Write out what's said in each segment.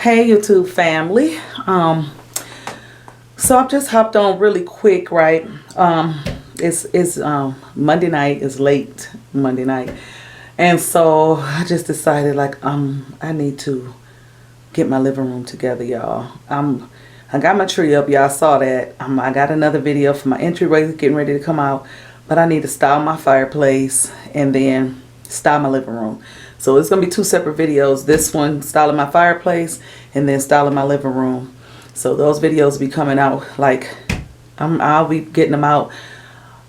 Hey YouTube family. So I've just hopped on really quick, right? It's Monday night, it's late Monday night. And so I just decided I need to get my living room together, y'all. I got my tree up, y'all saw that. I got another video for my entryway getting ready to come out, but I need to style my fireplace and then style my living room. So it's gonna be two separate videos. This one styling my fireplace and then styling my living room. So those videos will be coming out I'll be getting them out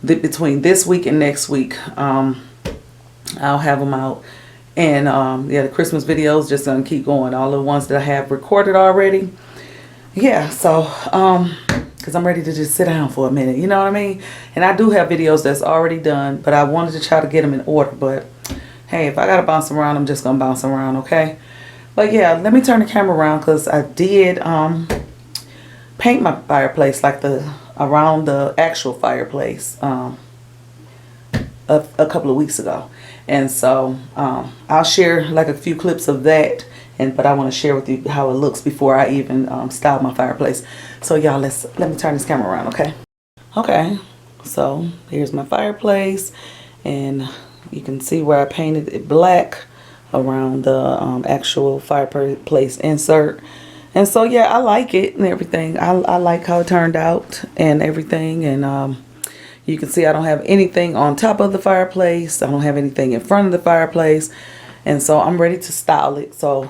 between this week and next week. I'll have them out. And yeah, the Christmas videos just gonna keep going. All the ones that I have recorded already. Yeah, so because I'm ready to just sit down for a minute, you know what I mean? And I do have videos that's already done, but I wanted to try to get them in order. But hey, if I gotta bounce around, I'm just gonna bounce around, okay? But yeah, let me turn the camera around because I did paint my fireplace around the actual fireplace a couple of weeks ago. And so I'll share like a few clips of that, but I want to share with you how it looks before I even style my fireplace. So y'all, let me turn this camera around, okay? Okay, so here's my fireplace, and you can see where I painted it black around the actual fireplace insert. And so yeah, I like it and everything. I like how it turned out and everything. And you can see I don't have anything on top of the fireplace. I don't have anything in front of the fireplace. And so I'm ready to style it. So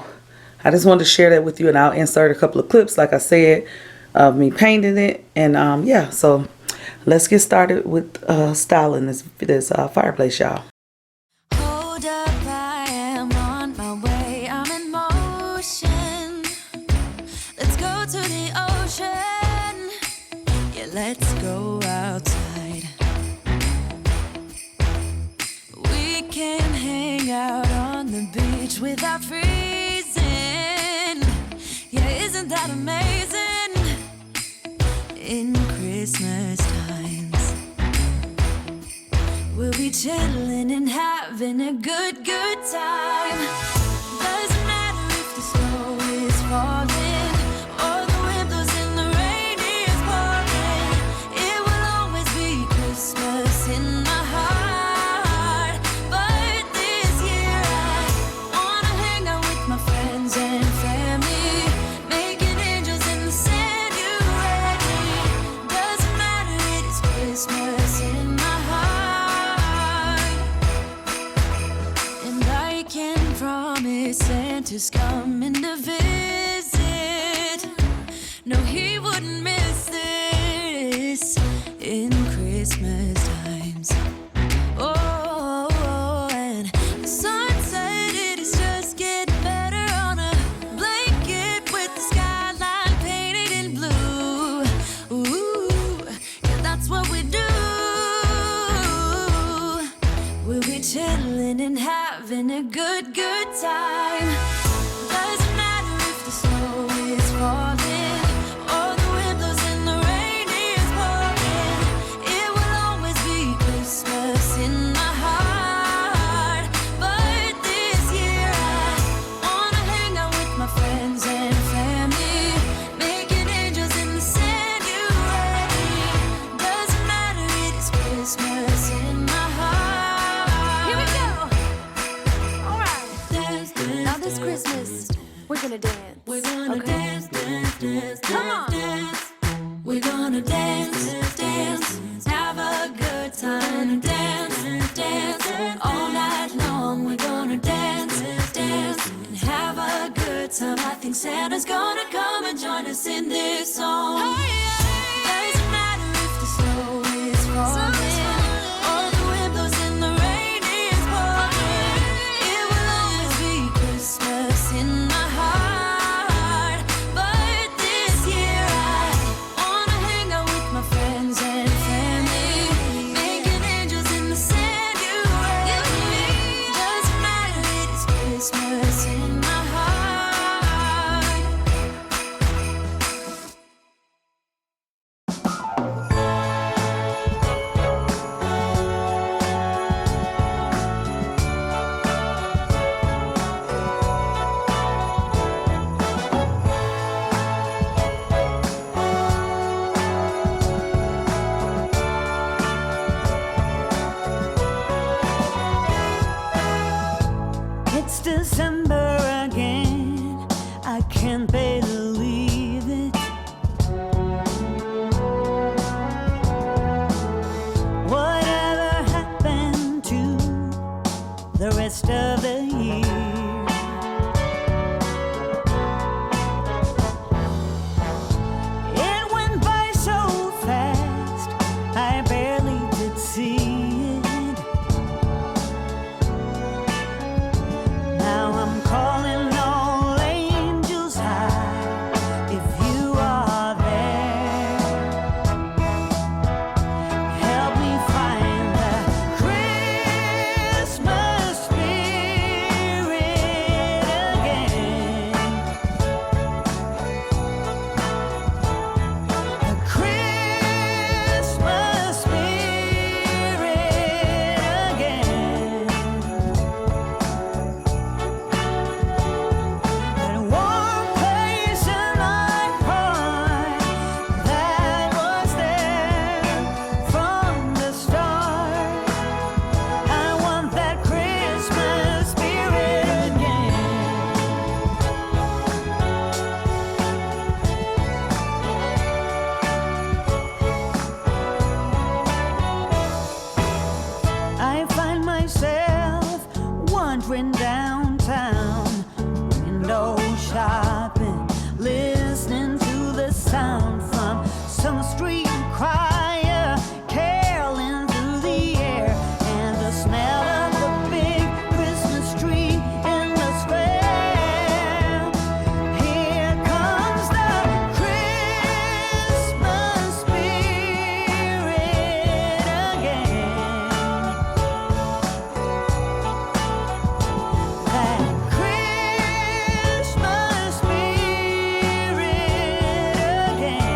I just wanted to share that with you, and I'll insert a couple of clips, like I said, of me painting it. And yeah, so let's get started with styling this fireplace, y'all. Hold up, I am on my way. I'm in motion. Let's go to the ocean. Yeah, let's go outside. We can hang out on the beach without freezing. Yeah, isn't that amazing? In Christmas times, we'll be chilling and having a good time. Doesn't matter if the snow is falling or the wind blows and the rain is pouring. It will always be Christmas in my heart. But this year I wanna hang out with my friends and family, making angels in the sand. You ready? Doesn't matter, it is Christmas in my heart. And I can promise Santa's coming to visit. No, he wouldn't miss this in Christmas times. Oh, and the sunset, it is just getting better on a blanket with the skyline painted in blue. Ooh, yeah, that's what we do. We'll be chilling and having a good time. Doesn't matter if the snow is falling or the wind blows and the rain is pouring. It will always be Christmas in my heart. But this year I wanna hang out with my friends and family, making angels in the sand. You ready? Doesn't matter, it is Christmas in my heart. Here we go. All right. Dance, dance, now this Christmas, we're gonna dance. We're gonna dance, dance, dance, come on. Dance. We're gonna dance, dance, have a good time. Dance, dance, all night long. We're gonna dance, dance, and have a good time. I think Santa's gonna come and join us in this song. Doesn't matter if the snow is falling or the wind blows and the rain is pouring. It will always be Christmas in my heart. But this year I wanna hang out with my friends and family, making angels in the sand. You ready? Doesn't matter, it is Christmas in my heart. can't believe it. Whatever happened to the rest of the year? It went by so fast, I barely did see it. Now I'm calling all angels high, if you are there. Help me find the Christmas spirit again. The Christmas spirit again. That warm place in my heart that was there from the start. I want that Christmas spirit again. I find myself wandering downtown, window shopping, listening to the sound from some street choir caroling through the air, and the smell of the big Christmas tree in the square. Here comes the Christmas spirit again. That Christmas spirit again.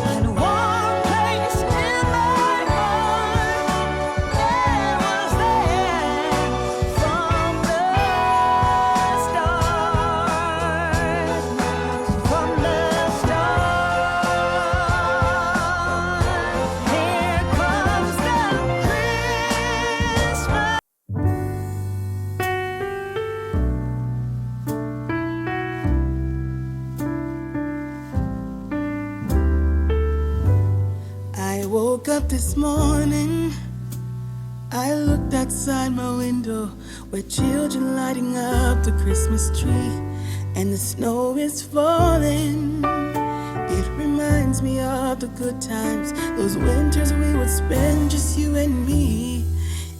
And one place in my heart that was there from the start. From the start. Here comes the Christmas. I woke up this morning, I looked outside my window where children lighting up the Christmas tree, and the snow is falling. It reminds me of the good times, those winters we would spend just you and me.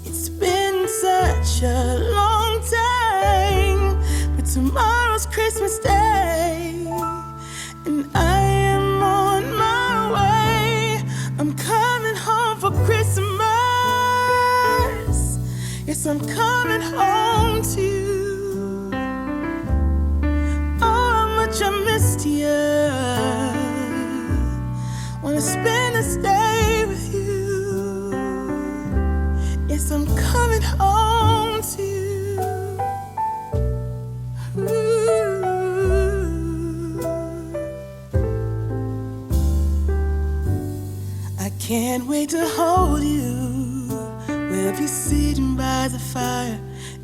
It's been such a long time, but tomorrow's Christmas Day, and I am on my way. I'm coming home for Christmas. Yes, I'm coming home to you. Oh, how much I missed you. Wanna spend this day with you. Yes, I'm coming home to you. Ooh. I can't wait to hold you. We'll be sitting by the fire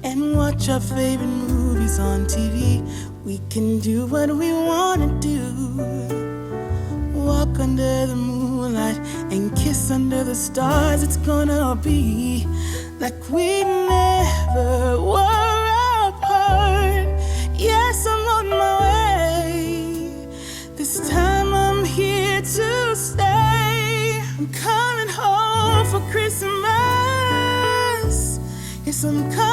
and watch our favorite movies on TV. We can do what we wanna do. Walk under the moonlight and kiss under the stars. It's gonna be like we never were apart. Yes, I'm on my way. This time I'm here to stay. I'm coming home for Christmas. Yes, I'm coming